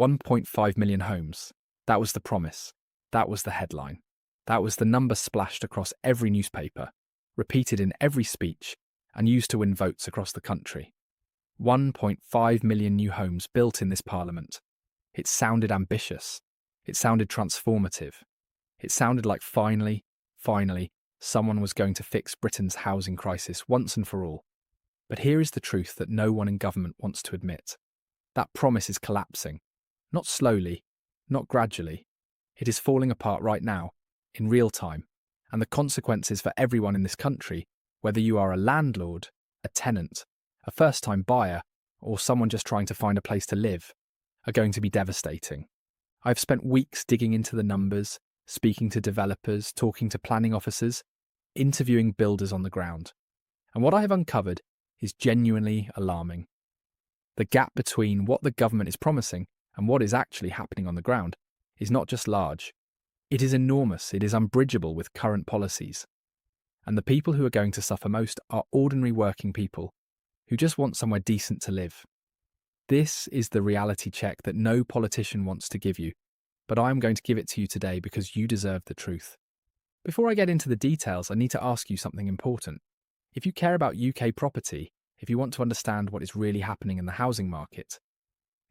1.5 million homes. That was the promise. That was the headline. That was the number splashed across every newspaper, repeated in every speech, and used to win votes across the country. 1.5 million new homes built in this parliament. It sounded ambitious. It sounded transformative. It sounded like finally, someone was going to fix Britain's housing crisis once and for all. But here is the truth that no one in government wants to admit. That promise is collapsing. Not slowly, not gradually. It is falling apart right now, in real time, and the consequences for everyone in this country, whether you are a landlord, a tenant, a first-time buyer, or someone just trying to find a place to live, are going to be devastating. I've spent weeks digging into the numbers, speaking to developers, talking to planning officers, interviewing builders on the ground. And what I have uncovered is genuinely alarming. The gap between what the government is promising and what is actually happening on the ground is not just large. It is enormous. It is unbridgeable with current policies. And the people who are going to suffer most are ordinary working people who just want somewhere decent to live. This is the reality check that no politician wants to give you, but I am going to give it to you today because you deserve the truth. Before I get into the details, I need to ask you something important. If you care about UK property, if you want to understand what is really happening in the housing market,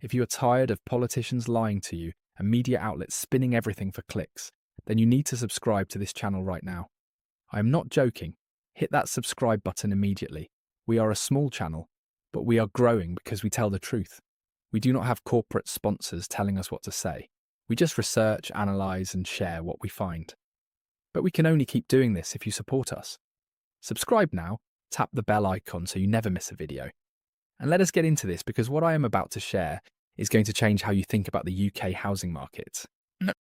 if you are tired of politicians lying to you and media outlets spinning everything for clicks, then you need to subscribe to this channel right now. I am not joking. Hit that subscribe button immediately. We are a small channel, but we are growing because we tell the truth. We do not have corporate sponsors telling us what to say. We just research, analyse and share what we find. But we can only keep doing this if you support us. Subscribe now, tap the bell icon so you never miss a video. And let us get into this because what I am about to share is going to change how you think about the UK housing market.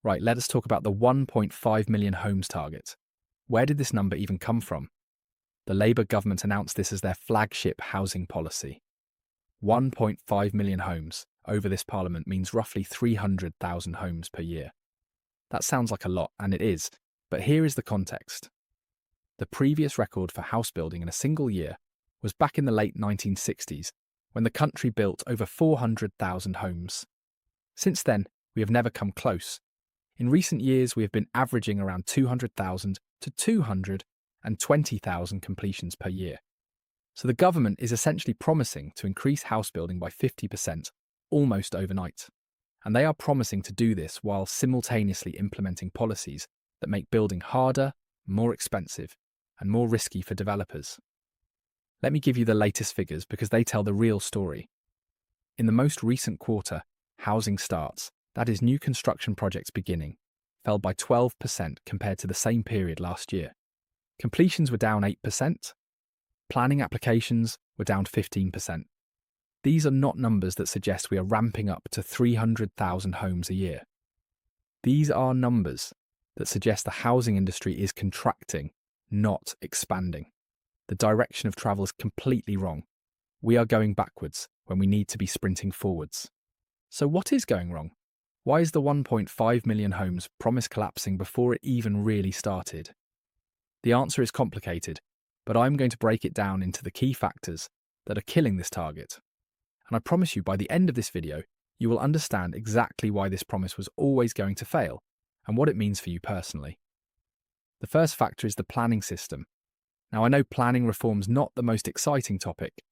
Right, let us talk about the 1.5 million homes target. Where did this number even come from? The Labour government announced this as their flagship housing policy. 1.5 million homes over this parliament means roughly 300,000 homes per year. That sounds like a lot, and it is, but here is the context. The previous record for house building in a single year was back in the late 1960s, when the country built over 400,000 homes. Since then, we have never come close. In recent years, we have been averaging around 200,000 to 220,000 completions per year. So the government is essentially promising to increase house building by 50% almost overnight. And they are promising to do this while simultaneously implementing policies that make building harder, more expensive, and more risky for developers. Let me give you the latest figures because they tell the real story. In the most recent quarter, housing starts, that is new construction projects beginning, fell by 12% compared to the same period last year. Completions were down 8%. Planning applications were down 15%. These are not numbers that suggest we are ramping up to 300,000 homes a year. These are numbers that suggest the housing industry is contracting, not expanding. The direction of travel is completely wrong. We are going backwards when we need to be sprinting forwards. So what is going wrong? Why is the 1.5 million homes promise collapsing before it even really started? The answer is complicated, but I'm going to break it down into the key factors that are killing this target. And I promise you by the end of this video, you will understand exactly why this promise was always going to fail and what it means for you personally. The first factor is the planning system. Now I know planning reform's not the most exciting topic,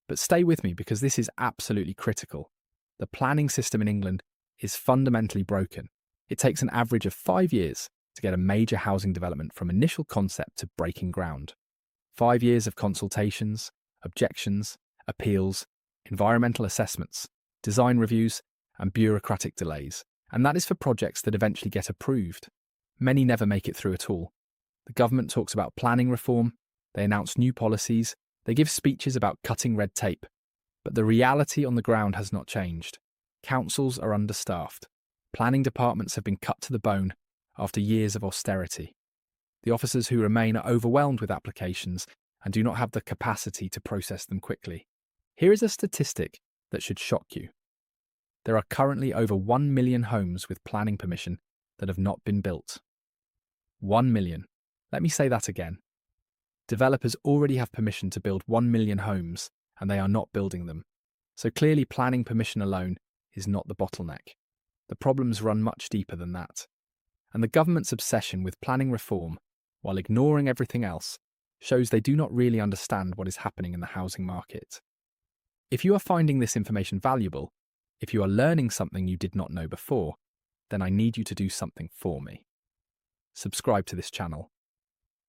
but stay with me because this is absolutely critical. The planning system in England is fundamentally broken. It takes an average of 5 years to get a major housing development from initial concept to breaking ground. 5 years of consultations, objections, appeals, environmental assessments, design reviews, and bureaucratic delays. And that is for projects that eventually get approved. Many never make it through at all. The government talks about planning reform, they announce new policies, they give speeches about cutting red tape. But the reality on the ground has not changed. Councils are understaffed. Planning departments have been cut to the bone after years of austerity. The officers who remain are overwhelmed with applications and do not have the capacity to process them quickly. Here is a statistic that should shock you. There are currently over 1 million homes with planning permission that have not been built. 1 million. Let me say that again. Developers already have permission to build 1 million homes and they are not building them. So clearly planning permission alone is not the bottleneck. The problems run much deeper than that. And the government's obsession with planning reform, while ignoring everything else, shows they do not really understand what is happening in the housing market. If you are finding this information valuable, if you are learning something you did not know before, then I need you to do something for me. Subscribe to this channel.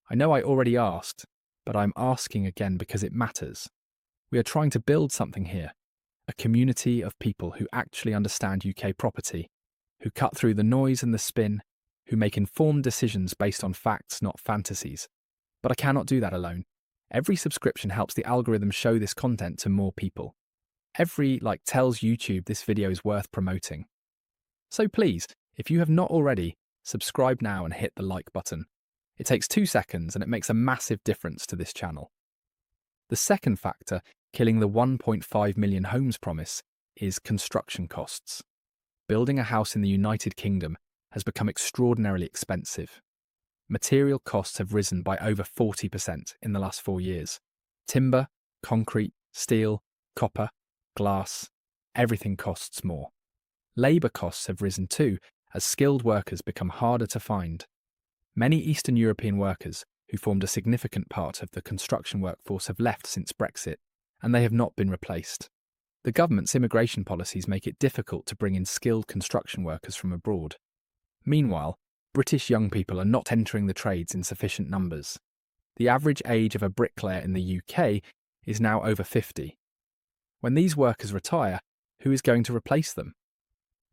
I know I already asked, but I'm asking again because it matters. We are trying to build something here, a community of people who actually understand UK property, who cut through the noise and the spin, who make informed decisions based on facts, not fantasies. But I cannot do that alone. Every subscription helps the algorithm show this content to more people. Every like tells YouTube this video is worth promoting. So please, if you have not already, subscribe now and hit the like button. It takes 2 seconds and it makes a massive difference to this channel. The second factor, killing the 1.5 million homes promise, is construction costs. Building a house in the United Kingdom has become extraordinarily expensive. Material costs have risen by over 40% in the last 4 years. Timber, concrete, steel, copper, glass, everything costs more. Labour costs have risen too, as skilled workers become harder to find. Many Eastern European workers, who formed a significant part of the construction workforce, have left since Brexit, and they have not been replaced. The government's immigration policies make it difficult to bring in skilled construction workers from abroad. Meanwhile, British young people are not entering the trades in sufficient numbers. The average age of a bricklayer in the UK is now over 50. When these workers retire, who is going to replace them?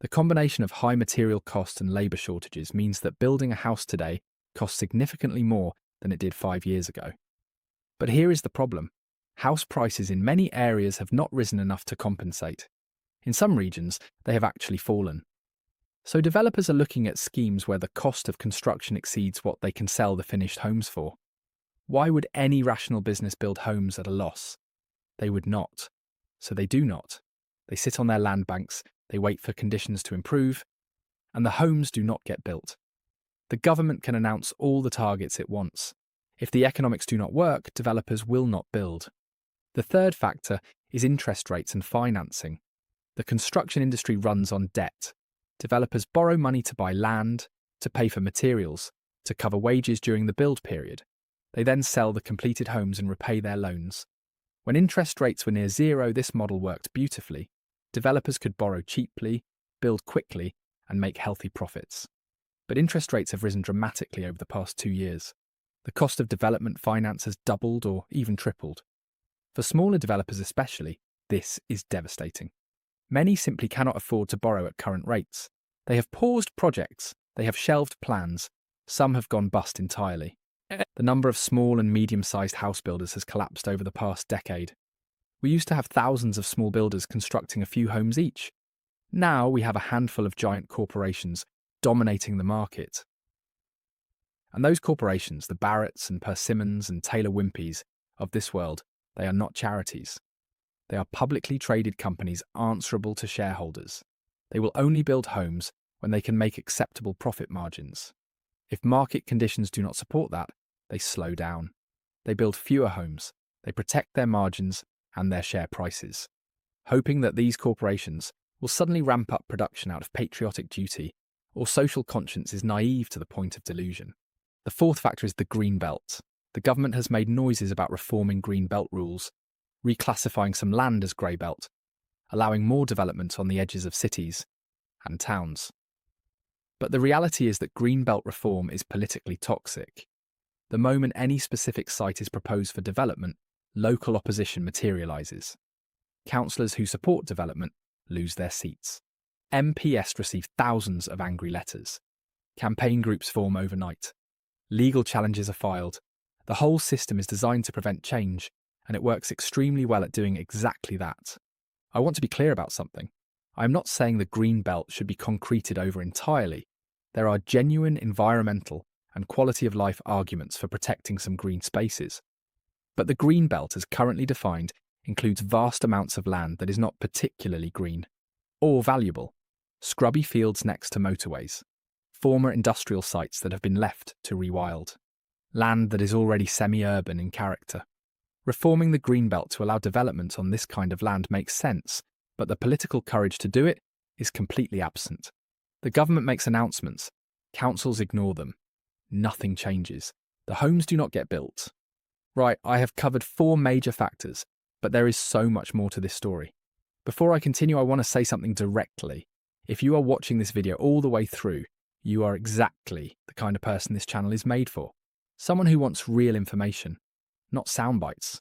The combination of high material costs and labour shortages means that building a house today costs significantly more than it did 5 years ago. But here is the problem. House prices in many areas have not risen enough to compensate. In some regions, they have actually fallen. So developers are looking at schemes where the cost of construction exceeds what they can sell the finished homes for. Why would any rational business build homes at a loss? They would not. So they do not. They sit on their land banks, they wait for conditions to improve, and the homes do not get built. The government can announce all the targets it wants. If the economics do not work, developers will not build. The third factor is interest rates and financing. The construction industry runs on debt. Developers borrow money to buy land, to pay for materials, to cover wages during the build period. They then sell the completed homes and repay their loans. When interest rates were near zero, this model worked beautifully. Developers could borrow cheaply, build quickly, and make healthy profits. But interest rates have risen dramatically over the past 2 years. The cost of development finance has doubled or even tripled. For smaller developers especially, this is devastating. Many simply cannot afford to borrow at current rates. They have paused projects, they have shelved plans, some have gone bust entirely. The number of small and medium-sized house builders has collapsed over the past decade. We used to have thousands of small builders constructing a few homes each. Now we have a handful of giant corporations dominating the market. And those corporations, the Barratts and Persimmons and Taylor Wimpey's of this world, they are not charities. They are publicly traded companies answerable to shareholders. They will only build homes when they can make acceptable profit margins. If market conditions do not support that, they slow down. They build fewer homes. They protect their margins and their share prices, hoping that these corporations will suddenly ramp up production out of patriotic duty or social conscience is naive to the point of delusion. The fourth factor is the green belt. The government has made noises about reforming green belt rules, reclassifying some land as grey belt, allowing more development on the edges of cities and towns. But the reality is that green belt reform is politically toxic. The moment any specific site is proposed for development, local opposition materialises. Councillors who support development lose their seats. MPs receive thousands of angry letters. Campaign groups form overnight. Legal challenges are filed. The whole system is designed to prevent change, and it works extremely well at doing exactly that. I want to be clear about something. I am not saying the green belt should be concreted over entirely. There are genuine environmental and quality of life arguments for protecting some green spaces. But the green belt as currently defined includes vast amounts of land that is not particularly green or valuable. Scrubby fields next to motorways, former industrial sites that have been left to rewild, land that is already semi-urban in character. Reforming the green belt to allow development on this kind of land makes sense, but the political courage to do it is completely absent. The government makes announcements. Councils ignore them. Nothing changes. The homes do not get built. Right, I have covered 4 major factors, but there is so much more to this story. Before I continue, I want to say something directly. If you are watching this video all the way through, you are exactly the kind of person this channel is made for. Someone who wants real information, not sound bites.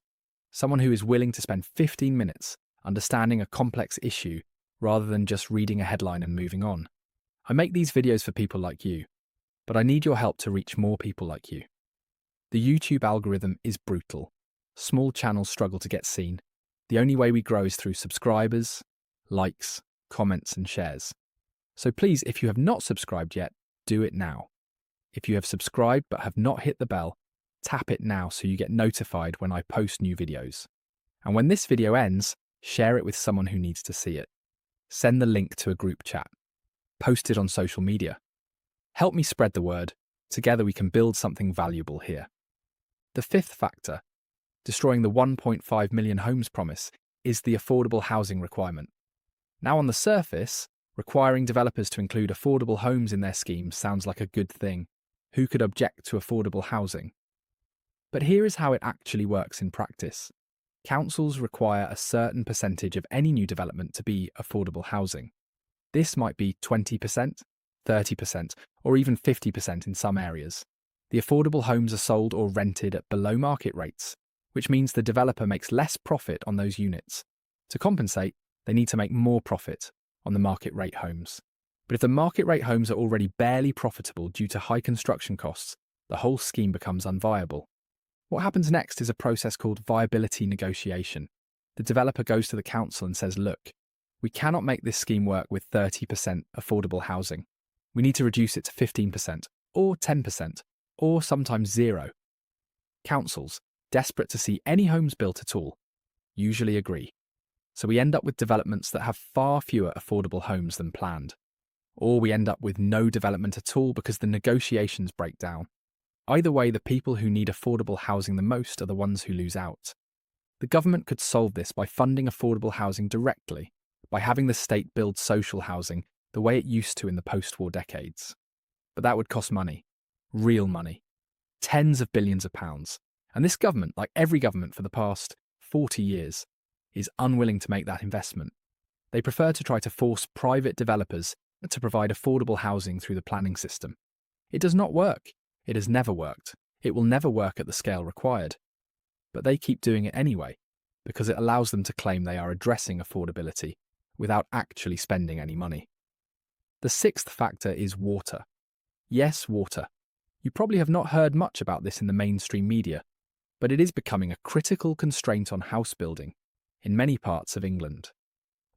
Someone who is willing to spend 15 minutes understanding a complex issue rather than just reading a headline and moving on. I make these videos for people like you, but I need your help to reach more people like you. The YouTube algorithm is brutal. Small channels struggle to get seen. The only way we grow is through subscribers, likes, comments, and shares. So please, if you have not subscribed yet, do it now. If you have subscribed but have not hit the bell, tap it now so you get notified when I post new videos. And when this video ends, share it with someone who needs to see it. Send the link to a group chat. Post it on social media. Help me spread the word. Together we can build something valuable here. The 5th factor, destroying the 1.5 million homes promise, is the affordable housing requirement. Now, on the surface, requiring developers to include affordable homes in their schemes sounds like a good thing. Who could object to affordable housing? But here is how it actually works in practice. Councils require a certain percentage of any new development to be affordable housing. This might be 20%, 30%, or even 50% in some areas. The affordable homes are sold or rented at below market rates, which means the developer makes less profit on those units. To compensate, they need to make more profit on the market rate homes. But if the market rate homes are already barely profitable due to high construction costs, the whole scheme becomes unviable. What happens next is a process called viability negotiation. The developer goes to the council and says, look, we cannot make this scheme work with 30% affordable housing. We need to reduce it to 15% or 10% or sometimes 0. Councils, desperate to see any homes built at all, usually agree. So we end up with developments that have far fewer affordable homes than planned. Or we end up with no development at all because the negotiations break down. Either way, the people who need affordable housing the most are the ones who lose out. The government could solve this by funding affordable housing directly, by having the state build social housing the way it used to in the post-war decades. But that would cost money, real money, tens of billions of pounds. And this government, like every government for the past 40 years, is unwilling to make that investment. They prefer to try to force private developers to provide affordable housing through the planning system. It does not work. It has never worked. It will never work at the scale required. But they keep doing it anyway, because it allows them to claim they are addressing affordability without actually spending any money. The 6th factor is water. Yes, water. You probably have not heard much about this in the mainstream media, but it is becoming a critical constraint on house building in many parts of England.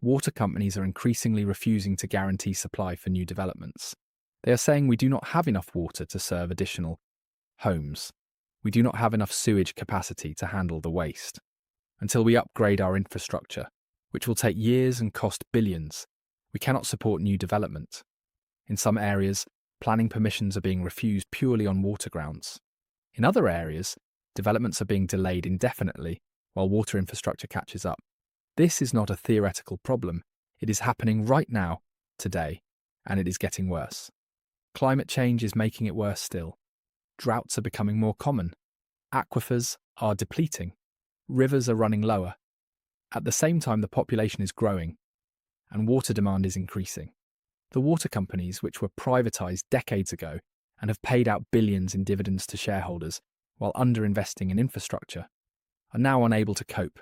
Water companies are increasingly refusing to guarantee supply for new developments. They are saying we do not have enough water to serve additional homes. We do not have enough sewage capacity to handle the waste. Until we upgrade our infrastructure, which will take years and cost billions, we cannot support new development. In some areas, planning permissions are being refused purely on water grounds. In other areas, developments are being delayed indefinitely while water infrastructure catches up. This is not a theoretical problem. It is happening right now, today, and it is getting worse. Climate change is making it worse still. Droughts are becoming more common. Aquifers are depleting. Rivers are running lower. At the same time, the population is growing, and water demand is increasing. The water companies, which were privatised decades ago and have paid out billions in dividends to shareholders while underinvesting in infrastructure, are now unable to cope.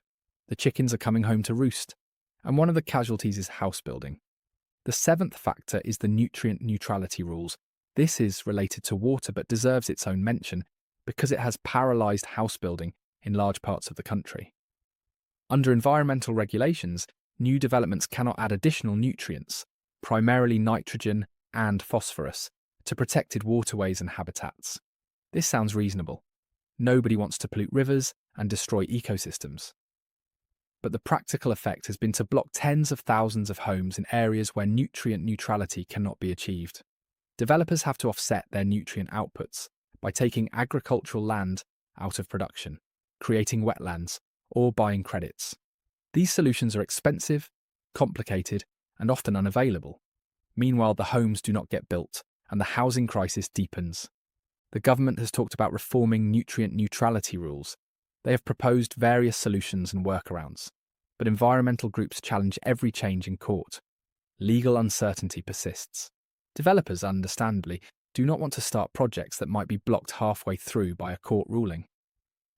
The chickens are coming home to roost, and one of the casualties is house building. The 7th factor is the nutrient neutrality rules. This is related to water but deserves its own mention because it has paralysed house building in large parts of the country. Under environmental regulations, new developments cannot add additional nutrients, primarily nitrogen and phosphorus, to protected waterways and habitats. This sounds reasonable. Nobody wants to pollute rivers and destroy ecosystems. But the practical effect has been to block tens of thousands of homes in areas where nutrient neutrality cannot be achieved. Developers have to offset their nutrient outputs by taking agricultural land out of production, creating wetlands, or buying credits. These solutions are expensive, complicated, and often unavailable. Meanwhile, the homes do not get built, and the housing crisis deepens. The government has talked about reforming nutrient neutrality rules. They have proposed various solutions and workarounds, but environmental groups challenge every change in court. Legal uncertainty persists. Developers, understandably, do not want to start projects that might be blocked halfway through by a court ruling.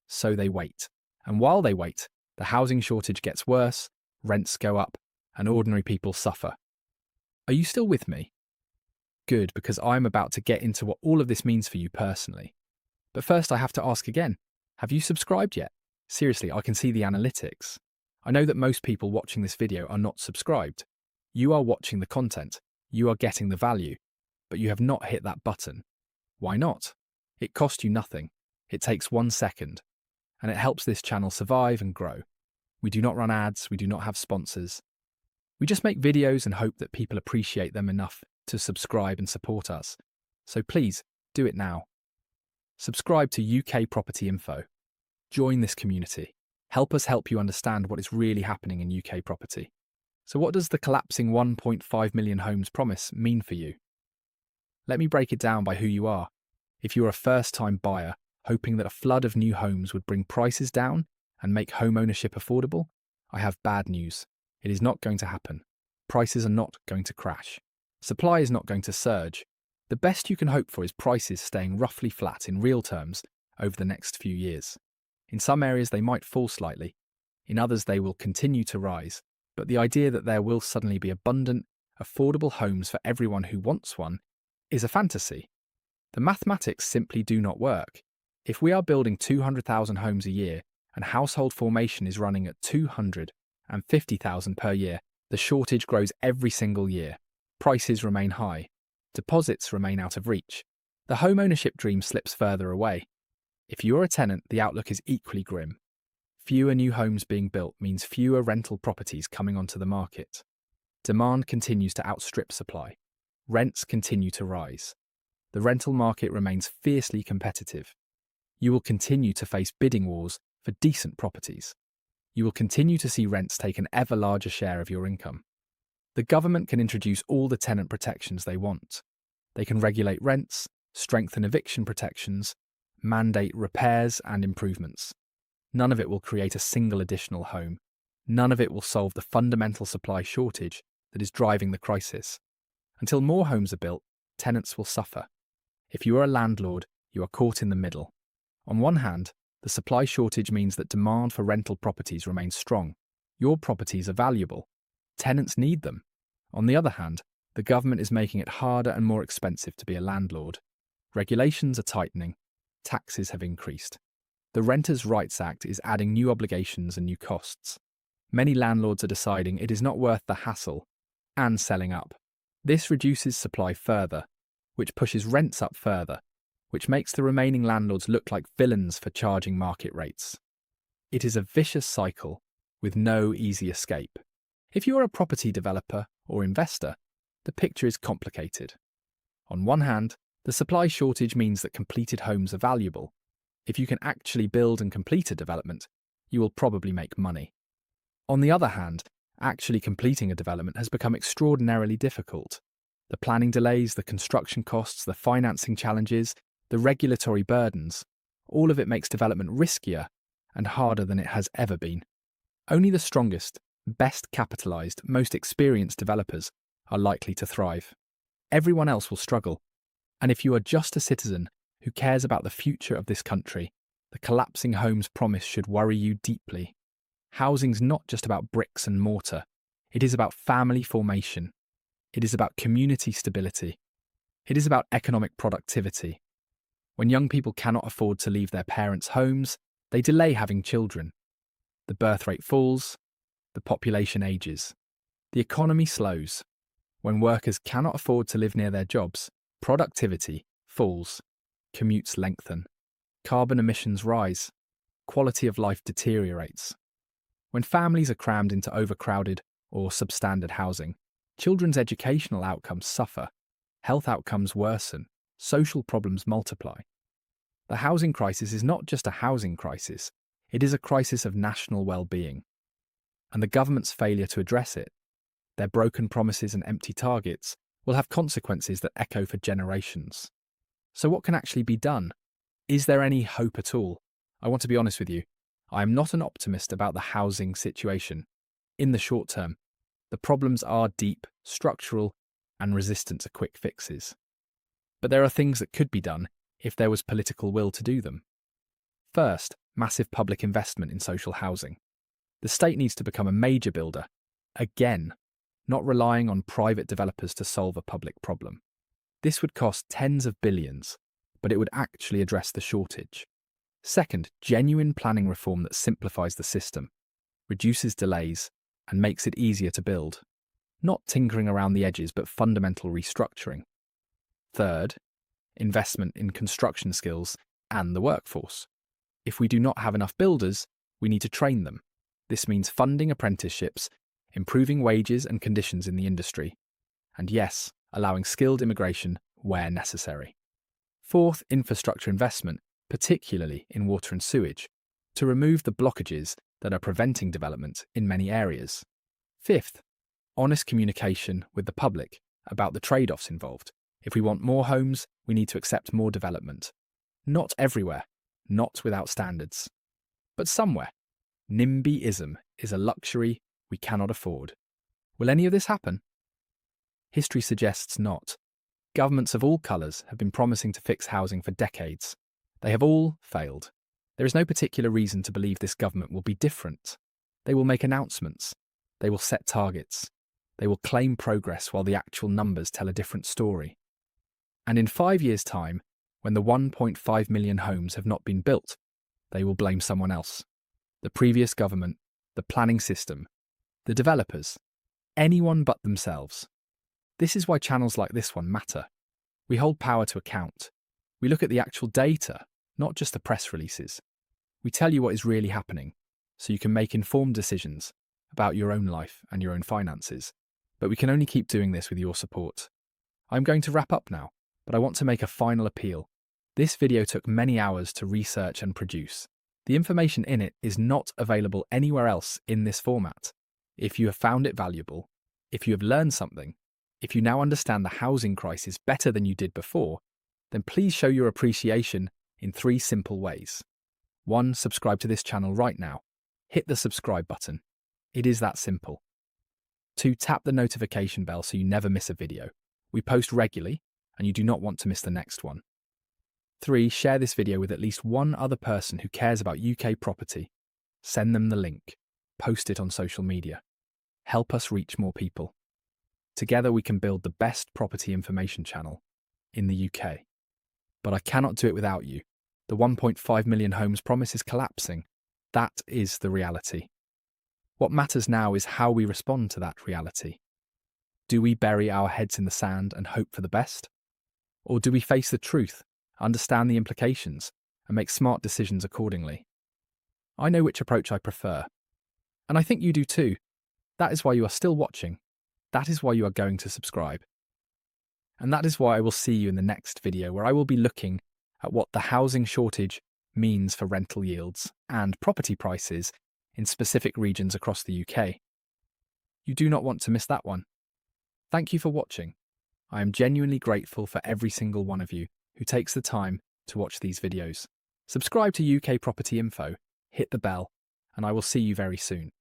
So they wait. And while they wait, the housing shortage gets worse, rents go up, and ordinary people suffer. Are you still with me? Good, because I'm about to get into what all of this means for you personally. But first I have to ask again, have you subscribed yet? Seriously, I can see the analytics. I know that most people watching this video are not subscribed. You are watching the content, you are getting the value, but you have not hit that button. Why not? It costs you nothing. It takes 1 second, and it helps this channel survive and grow. We do not run ads, we do not have sponsors. We just make videos and hope that people appreciate them enough to subscribe and support us. So please, do it now. Subscribe to UK Property Info. Join this community. Help us help you understand what is really happening in UK property. So what does the collapsing 1.5 million homes promise mean for you? Let me break it down by who you are. If you're a first-time buyer, hoping that a flood of new homes would bring prices down and make home ownership affordable, I have bad news. It is not going to happen. Prices are not going to crash. Supply is not going to surge. The best you can hope for is prices staying roughly flat in real terms over the next few years. In some areas they might fall slightly. In others they will continue to rise. But the idea that there will suddenly be abundant, affordable homes for everyone who wants one is a fantasy. The mathematics simply do not work. If we are building 200,000 homes a year and household formation is running at 250,000 per year, the shortage grows every single year. Prices remain high. Deposits remain out of reach. The home ownership dream slips further away. If you're a tenant, the outlook is equally grim. Fewer new homes being built means fewer rental properties coming onto the market. Demand continues to outstrip supply. Rents continue to rise. The rental market remains fiercely competitive. You will continue to face bidding wars for decent properties. You will continue to see rents take an ever larger share of your income. The government can introduce all the tenant protections they want. They can regulate rents, strengthen eviction protections, mandate repairs and improvements. None of it will create a single additional home. None of it will solve the fundamental supply shortage that is driving the crisis. Until more homes are built, tenants will suffer. If you are a landlord, you are caught in the middle. On one hand, the supply shortage means that demand for rental properties remains strong. Your properties are valuable. Tenants need them. On the other hand, the government is making it harder and more expensive to be a landlord. Regulations are tightening. Taxes have increased. The Renters' Rights Act is adding new obligations and new costs. Many landlords are deciding it is not worth the hassle and selling up. This reduces supply further, which pushes rents up further, which makes the remaining landlords look like villains for charging market rates. It is a vicious cycle with no easy escape. If you are a property developer or investor, the picture is complicated. On one hand, the supply shortage means that completed homes are valuable. If you can actually build and complete a development, you will probably make money. On the other hand, actually completing a development has become extraordinarily difficult. The planning delays, the construction costs, the financing challenges, the regulatory burdens, all of it makes development riskier and harder than it has ever been. Only the strongest, best capitalized, most experienced developers are likely to thrive. Everyone else will struggle. And if you are just a citizen who cares about the future of this country, the collapsing homes promise should worry you deeply. Housing's not just about bricks and mortar. It is about family formation. It is about community stability. It is about economic productivity. When young people cannot afford to leave their parents' homes, they delay having children. The birth rate falls. The population ages. The economy slows. When workers cannot afford to live near their jobs, productivity falls. Commutes lengthen. Carbon emissions rise. Quality of life deteriorates. When families are crammed into overcrowded or substandard housing, children's educational outcomes suffer. Health outcomes worsen. Social problems multiply. The housing crisis is not just a housing crisis, it is a crisis of national well-being. And the government's failure to address it, their broken promises and empty targets, will have consequences that echo for generations. So what can actually be done? Is there any hope at all? I want to be honest with you. I am not an optimist about the housing situation. In the short term, the problems are deep, structural, and resistant to quick fixes. But there are things that could be done if there was political will to do them. First, massive public investment in social housing. The state needs to become a major builder, again, not relying on private developers to solve a public problem. This would cost tens of billions, but it would actually address the shortage. Second, genuine planning reform that simplifies the system, reduces delays, and makes it easier to build. Not tinkering around the edges, but fundamental restructuring. Third, investment in construction skills and the workforce. If we do not have enough builders, we need to train them. This means funding apprenticeships, improving wages and conditions in the industry, and yes, allowing skilled immigration where necessary. Fourth, infrastructure investment, particularly in water and sewage, to remove the blockages that are preventing development in many areas. Fifth, honest communication with the public about the trade-offs involved. If we want more homes, we need to accept more development. Not everywhere, not without standards, but somewhere. NIMBYism is a luxury we cannot afford. Will any of this happen? History suggests not. Governments of all colours have been promising to fix housing for decades. They have all failed. There is no particular reason to believe this government will be different. They will make announcements. They will set targets. They will claim progress while the actual numbers tell a different story. And in 5 years' time, when the 1.5 million homes have not been built, they will blame someone else. The previous government, the planning system, the developers, anyone but themselves. This is why channels like this one matter. We hold power to account. We look at the actual data, not just the press releases. We tell you what is really happening, so you can make informed decisions about your own life and your own finances. But we can only keep doing this with your support. I'm going to wrap up now, but I want to make a final appeal. This video took many hours to research and produce. The information in it is not available anywhere else in this format. If you have found it valuable, if you have learned something, if you now understand the housing crisis better than you did before, then please show your appreciation in 3 simple ways. 1. Subscribe to this channel right now. Hit the subscribe button. It is that simple. 2. Tap the notification bell so you never miss a video. We post regularly, and you do not want to miss the next one. 3. Share this video with at least one other person who cares about UK property. Send them the link. Post it on social media. Help us reach more people. Together we can build the best property information channel in the UK. But I cannot do it without you. The 1.5 million homes promise is collapsing. That is the reality. What matters now is how we respond to that reality. Do we bury our heads in the sand and hope for the best? Or do we face the truth, understand the implications, and make smart decisions accordingly? I know which approach I prefer. And I think you do too. That is why you are still watching. That is why you are going to subscribe. And that is why I will see you in the next video, where I will be looking at what the housing shortage means for rental yields and property prices in specific regions across the UK. You do not want to miss that one. Thank you for watching. I am genuinely grateful for every single one of you who takes the time to watch these videos. Subscribe to UK Property Info, hit the bell, and I will see you very soon.